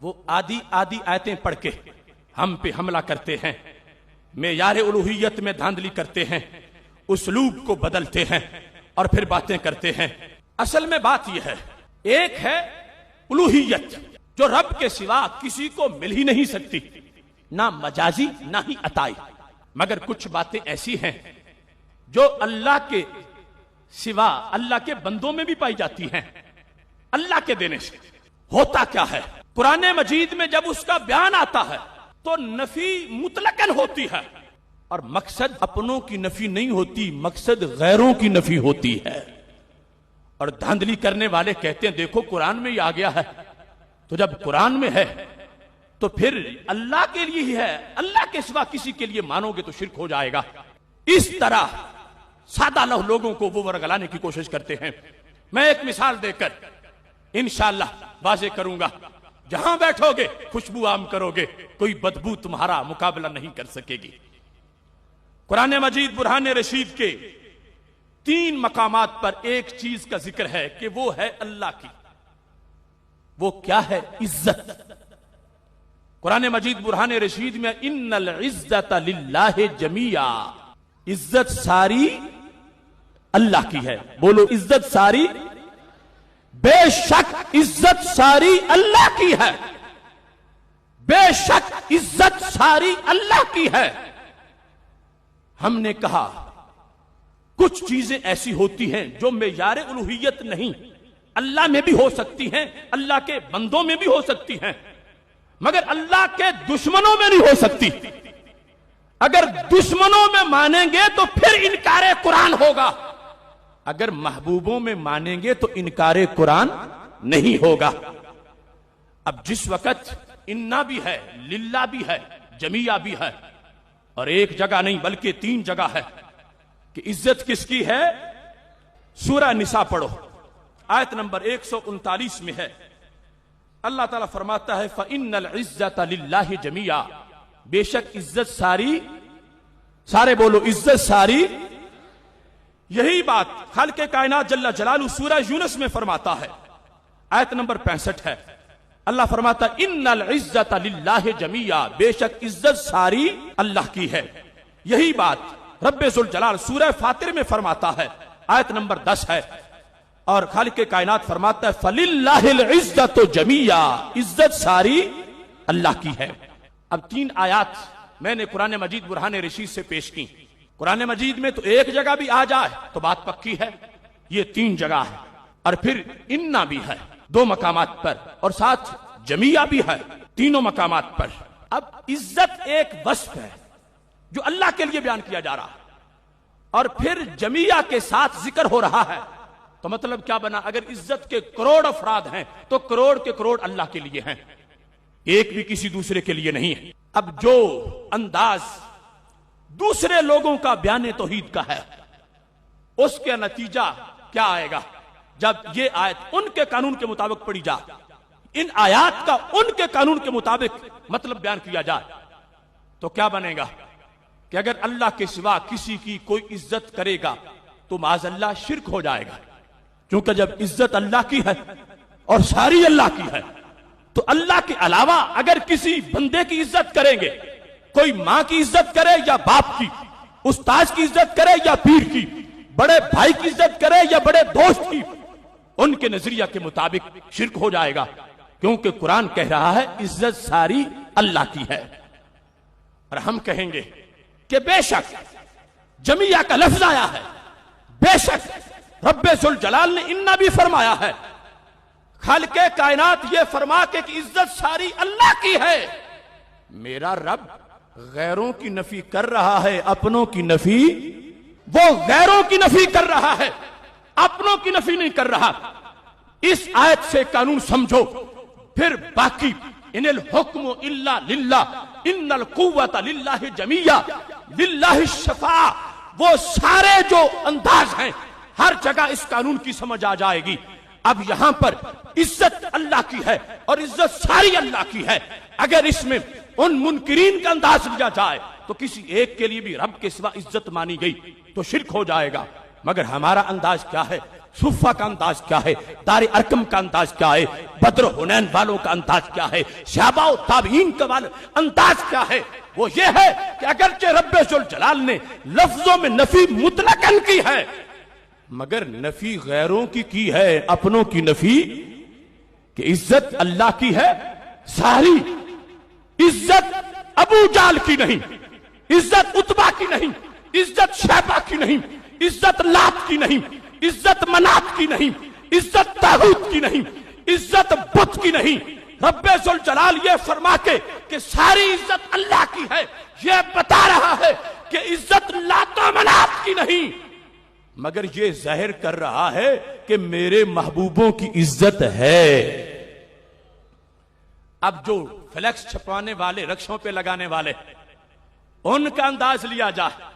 وہ آدھی آدھی آیتیں پڑھ کے ہم پہ حملہ کرتے ہیں، معیار الوہیت میں دھاندلی کرتے ہیں، اسلوب کو بدلتے ہیں اور پھر باتیں کرتے ہیں۔ اصل میں بات یہ ہے، ایک ہے الوہیت جو رب کے سوا کسی کو مل ہی نہیں سکتی، نہ مجازی نہ ہی عطائی، مگر کچھ باتیں ایسی ہیں جو اللہ کے سوا اللہ کے بندوں میں بھی پائی جاتی ہیں اللہ کے دینے سے۔ ہوتا کیا ہے، قرآن مجید میں جب اس کا بیان آتا ہے تو نفی مطلقاً ہوتی ہے، اور مقصد اپنوں کی نفی نہیں ہوتی، مقصد غیروں کی نفی ہوتی ہے۔ اور دھاندلی کرنے والے کہتے ہیں دیکھو قرآن میں یہ آ گیا ہے، تو جب قرآن میں ہے تو پھر اللہ کے لیے ہی ہے، اللہ کے سوا کسی کے لیے مانو گے تو شرک ہو جائے گا۔ اس طرح سادہ لوگوں کو وہ ورگلانے کی کوشش کرتے ہیں۔ میں ایک مثال دے کر انشاءاللہ واضح کروں گا، جہاں بیٹھو گے خوشبو عام کرو گے، کوئی بدبو تمہارا مقابلہ نہیں کر سکے گی۔ قرآن مجید برہان رشید کے 3 مقامات پر ایک چیز کا ذکر ہے کہ وہ ہے اللہ کی۔ وہ کیا ہے؟ عزت۔ قرآن مجید برہان رشید میں ان العزت للہ جمیعا، عزت ساری اللہ کی ہے۔ بولو عزت ساری، بے شک عزت ساری اللہ کی ہے، بے شک عزت ساری اللہ کی ہے۔ ہم نے کہا کچھ چیزیں ایسی ہوتی ہیں جو معیار الوہیت نہیں، اللہ میں بھی ہو سکتی ہیں، اللہ کے بندوں میں بھی ہو سکتی ہیں، مگر اللہ کے دشمنوں میں نہیں ہو سکتی۔ اگر دشمنوں میں مانیں گے تو پھر انکار قرآن ہوگا، اگر محبوبوں میں مانیں گے تو انکار قرآن نہیں ہوگا۔ اب جس وقت انا بھی ہے، للہ بھی ہے، جمیعہ بھی ہے، اور ایک جگہ نہیں بلکہ 3 جگہ ہے کہ عزت کس کی ہے۔ سورہ نساء پڑھو، آیت نمبر 139 میں ہے، اللہ تعالیٰ فرماتا ہے فَإِنَّ الْعِزَّةَ لِلَّهِ جَمِيعًا، بے شک عزت ساری، سارے بولو عزت ساری۔ یہی بات خالق کائنات جل جلالہ سورہ یونس میں فرماتا ہے، آیت نمبر 65 ہے، اللہ فرماتا ہے ان العزت للہ جمیعا، بے شک عزت ساری اللہ کی ہے۔ یہی بات رب ذوالجلال سورہ فاطر میں فرماتا ہے، آیت نمبر 10 ہے، اور خالق کائنات فرماتا ہے فَلِلَّهِ الْعِزَّةُ جَمِيعًا، عزت ساری اللہ کی ہے۔ اب 3 آیات میں نے قرآن مجید برہان رشید سے پیش کی۔ قرآن مجید میں تو ایک جگہ بھی آ جائے تو بات پکی ہے، یہ 3 جگہ ہے، اور پھر انا بھی ہے 2 مقامات پر، اور ساتھ جمیعہ بھی ہے 3 مقامات پر۔ اب عزت ایک وصف ہے جو اللہ کے لیے بیان کیا جا رہا ہے، اور پھر جمیعہ کے ساتھ ذکر ہو رہا ہے، تو مطلب کیا بنا؟ اگر عزت کے کروڑ افراد ہیں تو کروڑ کے کروڑ اللہ کے لیے ہیں، ایک بھی کسی دوسرے کے لیے نہیں ہے۔ اب جو انداز دوسرے لوگوں کا بیان توحید کا ہے، اس کے نتیجہ کیا آئے گا؟ جب یہ آیت ان کے قانون کے مطابق پڑھی جائے، ان آیات کا ان کے قانون کے مطابق مطلب بیان کیا جائے، تو کیا بنے گا کہ اگر اللہ کے سوا کسی کی کوئی عزت کرے گا تو معاذ اللہ شرک ہو جائے گا، کیونکہ جب عزت اللہ کی ہے اور ساری اللہ کی ہے تو اللہ کے علاوہ اگر کسی بندے کی عزت کریں گے، کوئی ماں کی عزت کرے یا باپ کی، استاد کی عزت کرے یا پیر کی، بڑے بھائی کی عزت کرے یا بڑے دوست کی، ان کے نظریہ کے مطابق شرک ہو جائے گا، کیونکہ قرآن کہہ رہا ہے عزت ساری اللہ کی ہے۔ اور ہم کہیں گے کہ بے شک جمیعہ کا لفظ آیا ہے، بے شک رب ذوالجلال نے انا بھی فرمایا ہے، خالق کائنات یہ فرما کے کہ عزت ساری اللہ کی ہے۔ میرا رب غیروں کی نفی کر رہا ہے، اپنوں کی نفی، وہ غیروں کی نفی کر رہا ہے، اپنوں کی نفی نہیں کر رہا۔ اس آیت سے قانون سمجھو، پھر باقی ان الحکم الا للہ ان القوت للہ جمیعا للہ الشفاع، وہ سارے جو انداز ہیں ہر جگہ اس قانون کی سمجھ آ جائے گی۔ اب یہاں پر عزت اللہ کی ہے اور عزت ساری اللہ کی ہے، اگر اس میں ان منکرین کا انداز لیا جائے تو کسی ایک کے لیے بھی رب کے سوا عزت مانی گئی تو شرک ہو جائے گا، مگر ہمارا انداز کیا ہے؟ صفہ کا انداز کیا ہے، دار ارکم کا انداز کیا ہے، بدر حنین والوں کا انداز کیا ہے، صحابہ و تابعین کا انداز کیا ہے، وہ یہ ہے کہ اگرچہ رب ذوالجلال نے لفظوں میں نفی مطلقاً کی ہے، مگر نفی غیروں کی ہے، اپنوں کی نفی کہ عزت اللہ کی ہے ساری، عزت ابو جال کی نہیں، عزت عتبہ کی نہیں، عزت شیبہ کی نہیں، عزت لات کی نہیں، عزت منات کی نہیں، عزت طاغوت کی نہیں، عزت بت کی نہیں۔ رب ذوالجلال یہ فرما کے کہ ساری عزت اللہ کی ہے، یہ بتا رہا ہے کہ عزت لات و منات کی نہیں، مگر یہ ظاہر کر رہا ہے کہ میرے محبوبوں کی عزت ہے۔ اب جو فلیکس چھپوانے والے، رکشوں پہ لگانے والے، ان کا انداز لیا جائے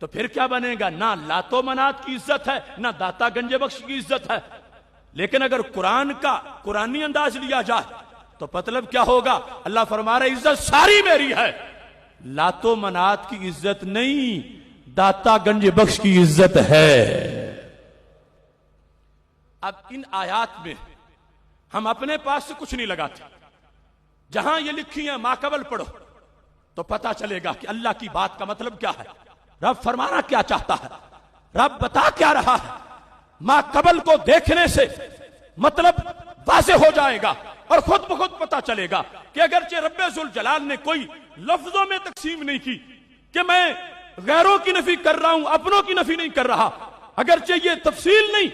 تو پھر کیا بنے گا؟ نہ لات و منات کی عزت ہے، نہ داتا گنج بخش کی عزت ہے۔ لیکن اگر قرآن کا قرآنی انداز لیا جائے تو مطلب کیا ہوگا؟ اللہ فرما رہا ہے عزت ساری میری ہے، لات و منات کی عزت نہیں، داتا گنج بخش کی عزت ہے۔ اب ان آیات میں ہم اپنے پاس سے کچھ نہیں لگاتے، جہاں یہ لکھی ہیں ماقبل پڑھو تو پتا چلے گا کہ اللہ کی بات کا مطلب کیا ہے، رب فرمانا کیا چاہتا ہے، رب بتا کیا رہا ہے۔ ماقبل کو دیکھنے سے مطلب واضح ہو جائے گا اور خود بخود پتا چلے گا کہ اگرچہ رب ذوالجلال نے کوئی لفظوں میں تقسیم نہیں کی کہ میں غیروں کی نفی کر رہا ہوں، اپنوں کی نفی نہیں کر رہا، اگرچہ یہ تفصیل نہیں،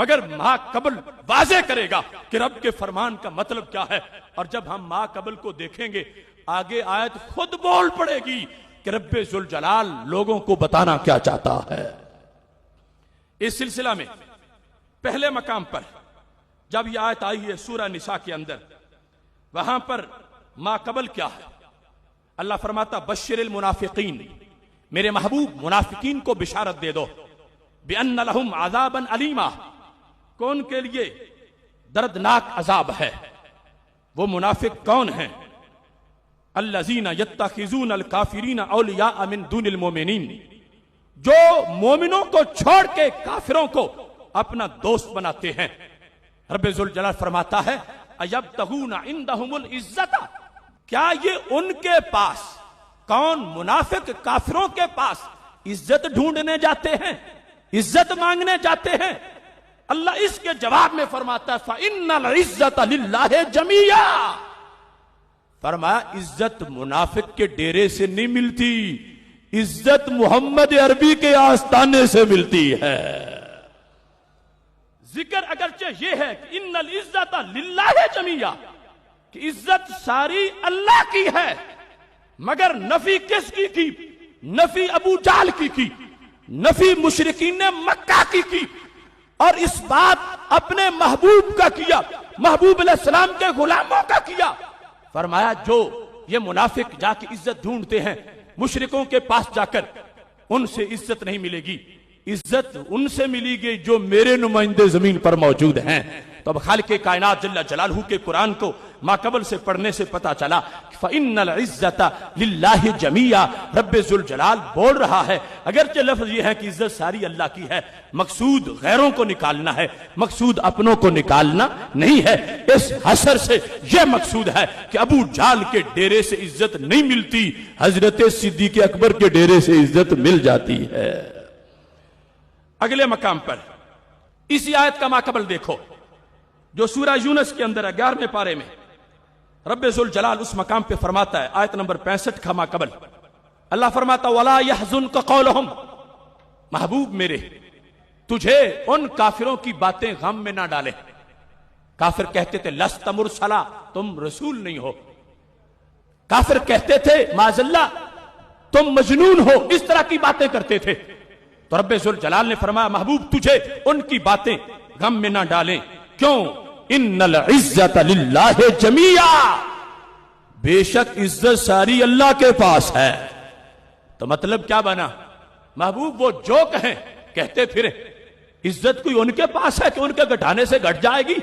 مگر ماقبل واضح کرے گا کہ رب کے فرمان کا مطلب کیا ہے۔ اور جب ہم ماقبل کو دیکھیں گے آگے آیت خود بول پڑے گی کہ رب ذوالجلال لوگوں کو بتانا کیا چاہتا ہے۔ اس سلسلہ میں پہلے مقام پر جب یہ آیت آئی ہے سورہ نساء کے اندر، وہاں پر ماقبل کیا ہے؟ اللہ فرماتا بشر المنافقین، میرے محبوب منافقین کو بشارت دے دو، بِأَنَّ لَهُمْ عَذَابًا عَلِيمًا، کون کے لیے دردناک عذاب ہے۔ وہ منافق کون ہیں؟ الذین یتخذون الکافرین اولیاء من دون المؤمنین، جو مومنوں کو چھوڑ کے کافروں کو اپنا دوست بناتے ہیں۔ رب ذوالجلال فرماتا ہے ایبتغون عندہم العزت، کیا یہ ان کے پاس، کون؟ منافق کافروں کے پاس عزت ڈھونڈنے جاتے ہیں، عزت مانگنے جاتے ہیں؟ اللہ اس کے جواب میں فرماتا ہے فَإِنَّ الْعِزَّةَ لِلَّهِ جَمِيعًا، فرمایا عزت منافق کے ڈیرے سے نہیں ملتی، عزت محمد عربی کے آستانے سے ملتی ہے۔ ذکر اگرچہ یہ ہے کہ ان العزت للہ جمیعا، کہ عزت ساری اللہ کی ہے، مگر نفی کس کی؟ نفی ابو جہل کی، نفی مشرکین مکہ کی، اور اس بات اپنے محبوب کا کیا، محبوب علیہ السلام کے غلاموں کا کیا۔ فرمایا جو یہ منافق جا کے عزت ڈھونڈتے ہیں مشرکوں کے پاس جا کر، ان سے عزت نہیں ملے گی، عزت ان سے ملی گی جو میرے نمائندے زمین پر موجود ہیں۔ تو اب خالق کائنات جل جلالہ کے قرآن کو ماقبل سے پڑھنے سے پتا چلا فَإِنَّ الْعِزَّةَ لِلَّهِ جَمِيعًا، رب ذوالجلال بول رہا ہے، اگرچہ لفظ یہ ہے کہ عزت ساری اللہ کی ہے، مقصود غیروں کو نکالنا ہے، مقصود اپنوں کو نکالنا نہیں ہے۔ اس حسر سے یہ مقصود ہے کہ ابو جہل کے ڈیرے سے عزت نہیں ملتی، حضرت صدیق اکبر کے ڈیرے سے عزت مل جاتی ہے۔ اگلے مقام پر اسی آیت کا ماقبل دیکھو جو سورہ یونس کے اندر ہے 11ویں پارے میں، رب ذوالجلال اس مقام پہ فرماتا ہے، آیت نمبر 65 کا ماقبل، اللہ فرماتا وَلَا يَحْزُنْكَ قَوْلُهُمْ، محبوب میرے تجھے ان کافروں کی باتیں غم میں نہ ڈالے۔ کافر کہتے تھے لست مرسلا، تم رسول نہیں ہو، کافر کہتے تھے معاذ اللہ تم مجنون ہو، اس طرح کی باتیں کرتے تھے۔ تو رب ذوالجلال نے فرمایا محبوب تجھے ان کی باتیں غم میں نہ ڈالیں، کیوں؟ ان العزت للہ جمیعا، بے شک عزت ساری اللہ کے پاس ہے۔ تو مطلب کیا بنا؟ محبوب وہ جو کہیں کہتے پھرے، عزت کوئی ان کے پاس ہے کہ ان کے گھٹانے سے گھٹ جائے گی؟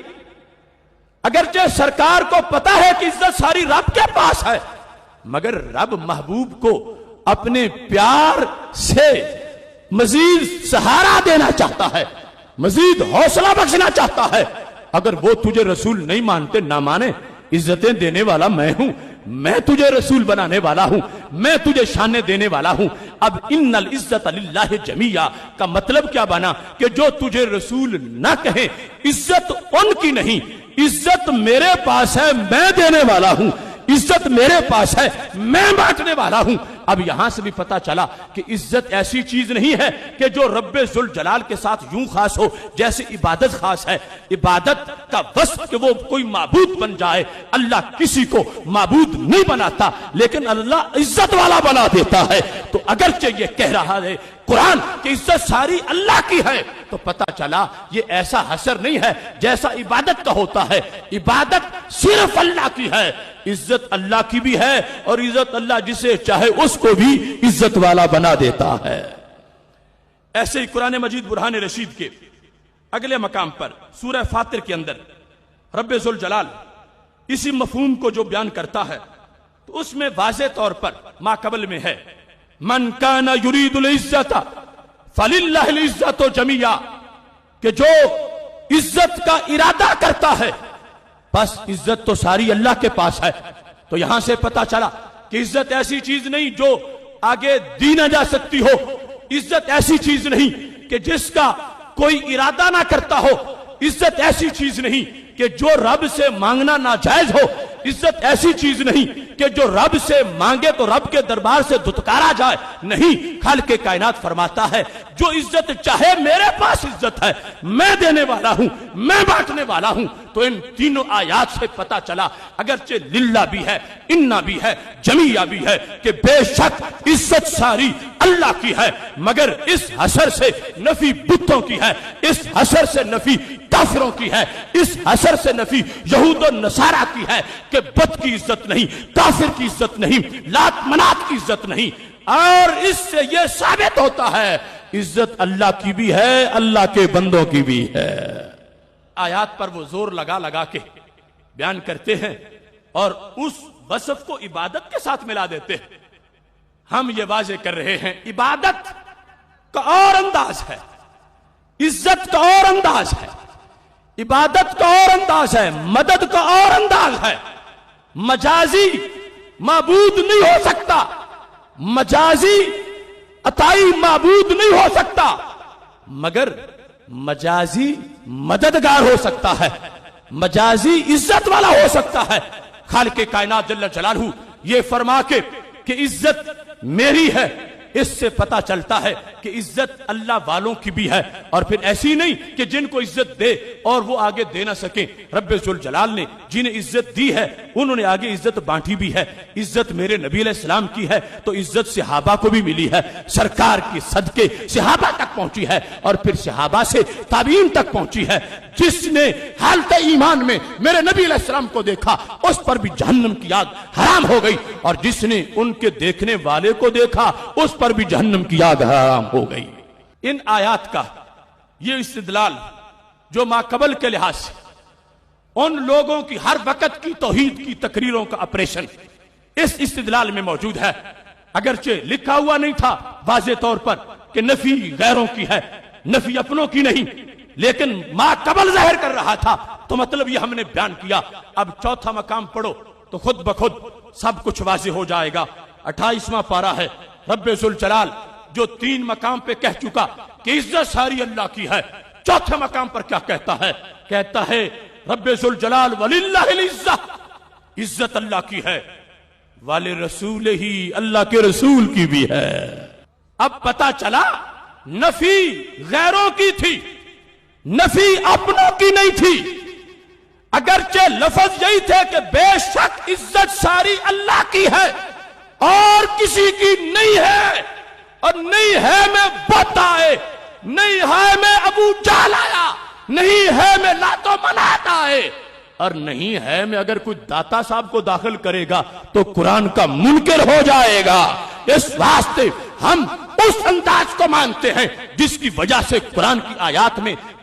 اگرچہ سرکار کو پتا ہے کہ عزت ساری رب کے پاس ہے، مگر رب محبوب کو اپنے پیار سے مزید سہارا دینا چاہتا ہے، مزید حوصلہ بخشنا چاہتا ہے. اگر وہ تجھے رسول نہیں مانتے نہ مانے، عزتیں دینے والا میں ہوں، میں تجھے رسول بنانے والا ہوں، میں تجھے شانیں دینے والا ہوں. اب ان العزت للہ جمیعا کا مطلب کیا بنا کہ جو تجھے رسول نہ کہیں، عزت ان کی نہیں، عزت میرے پاس ہے، میں دینے والا ہوں، عزت میرے پاس ہے، میں بانٹنے والا ہوں. اب یہاں سے بھی پتا چلا کہ عزت ایسی چیز نہیں ہے کہ جو رب ذوالجلال کے ساتھ یوں خاص ہو جیسے عبادت خاص ہے. عبادت کا وصف کہ وہ کوئی معبود بن جائے، اللہ کسی کو معبود نہیں بناتا، لیکن اللہ عزت والا بنا دیتا ہے. تو اگرچہ یہ کہہ رہا ہے قرآن کہ عزت ساری اللہ کی ہے، تو پتا چلا یہ ایسا حسر نہیں ہے جیسا عبادت کا ہوتا ہے. عبادت صرف اللہ کی ہے، عزت اللہ کی بھی ہے، اور عزت اللہ جسے چاہے اس کو بھی عزت والا بنا دیتا ہے. ایسے ہی قرآن مجید برہان رشید کے اگلے مقام پر سورہ فاطر کے اندر رب ذوالجلال اسی مفہوم کو جو بیان کرتا ہے تو اس میں واضح طور پر ما قبل میں ہے من کان یرید العزت فللہ العزت جمیعا، کہ جو عزت کا ارادہ کرتا ہے بس عزت تو ساری اللہ کے پاس ہے. تو یہاں سے پتا چلا کہ عزت ایسی چیز نہیں جو آگے دی نہ جا سکتی ہو، عزت ایسی چیز نہیں کہ جس کا کوئی ارادہ نہ کرتا ہو، عزت ایسی چیز نہیں کہ جو رب سے مانگنا ناجائز ہو، عزت ایسی چیز نہیں کہ جو رب سے مانگے تو رب کے دربار سے دھتکارا جائے. نہیں، خالق کائنات فرماتا ہے جو عزت چاہے میرے پاس عزت ہے، میں دینے والا ہوں، میں بانٹنے والا ہوں. تو ان تینوں آیات سے پتا چلا اگرچہ للہ بھی ہے، انا بھی ہے، جمیعہ بھی ہے کہ بے شک عزت ساری اللہ کی ہے، مگر اس حسر سے نفی بتوں کی ہے، اس حسر سے نفی کافروں کی ہے، اس حسر سے نفی یہود و نصارہ کی ہے کہ بت کی عزت نہیں، کافر کی عزت نہیں، لات منات کی عزت نہیں. اور اس سے یہ ثابت ہوتا ہے عزت اللہ کی بھی ہے، اللہ کے بندوں کی بھی ہے. آیات پر وہ زور لگا لگا کے بیان کرتے ہیں اور اس وصف کو عبادت کے ساتھ ملا دیتے ہیں. ہم یہ واضح کر رہے ہیں عبادت کا اور انداز ہے، عزت کا اور انداز ہے، عبادت کا اور انداز ہے، مدد کا اور انداز ہے. مجازی معبود نہیں ہو سکتا، مجازی عطائی معبود نہیں ہو سکتا، مگر مجازی مددگار ہو سکتا ہے، مجازی عزت والا ہو سکتا ہے. خالق کائنات جل جلالہ یہ فرما کے کہ عزت میری ہے، اس سے پتا چلتا ہے کہ عزت اللہ والوں کی بھی ہے. اور پھر ایسی نہیں کہ جن کو عزت دے اور وہ آگے دے نہ سکیں. رب ذوالجلال نے جنہیں عزت دی ہے انہوں نے آگے عزت بانٹی بھی ہے. عزت میرے نبی علیہ السلام کی ہے تو عزت صحابہ کو بھی ملی ہے، سرکار کی صدقے صحابہ تک پہنچی ہے اور پھر صحابہ سے تابعین تک پہنچی ہے. جس نے حالت ایمان میں میرے نبی علیہ السلام کو دیکھا اس پر بھی جہنم کی آگ حرام ہو گئی، اور جس نے ان کے دیکھنے والے کو دیکھا اس پر بھی جہنم کی آگ حرام ہو گئی. ان آیات کا یہ استدلال جو ما قبل کے لحاظ سے ان لوگوں کی ہر وقت کی توحید کی تقریروں کا اپریشن اس استدلال میں موجود ہے. اگرچہ لکھا ہوا نہیں تھا واضح طور پر کہ نفی غیروں کی ہے، نفی اپنوں کی نہیں، لیکن ما قبل ظاہر کر رہا تھا تو مطلب یہ ہم نے بیان کیا. اب چوتھا مقام پڑھو تو خود بخود سب کچھ واضح ہو جائے گا. 28واں پارہ ہے. رب ذوالجلال جو 3 مقام پہ کہہ چکا کہ عزت ساری اللہ کی ہے، چوتھے مقام پر کیا کہتا ہے؟ کہتا ہے رب ذوالجلال وللہ العزت، عزت اللہ کی ہے، ولرسول ہی، اللہ کے رسول کی بھی ہے. اب پتا چلا نفی غیروں کی تھی، نفی اپنوں کی نہیں تھی. اگرچہ لفظ یہی تھے کہ بے شک عزت ساری اللہ کی ہے اور کسی کی نہیں ہے، اور نہیں ہے میں بت آئے، نہیں ہے میں ابو جہل آیا، نہیں ہے میں لات و منات آئے، اور نہیں ہے میں اگر کوئی داتا صاحب کو داخل کرے گا تو قرآن کا منکر ہو جائے گا. اس واسطے ہم اس انداز کو مانتے ہیں جس کی وجہ سے قرآن کی آیات میں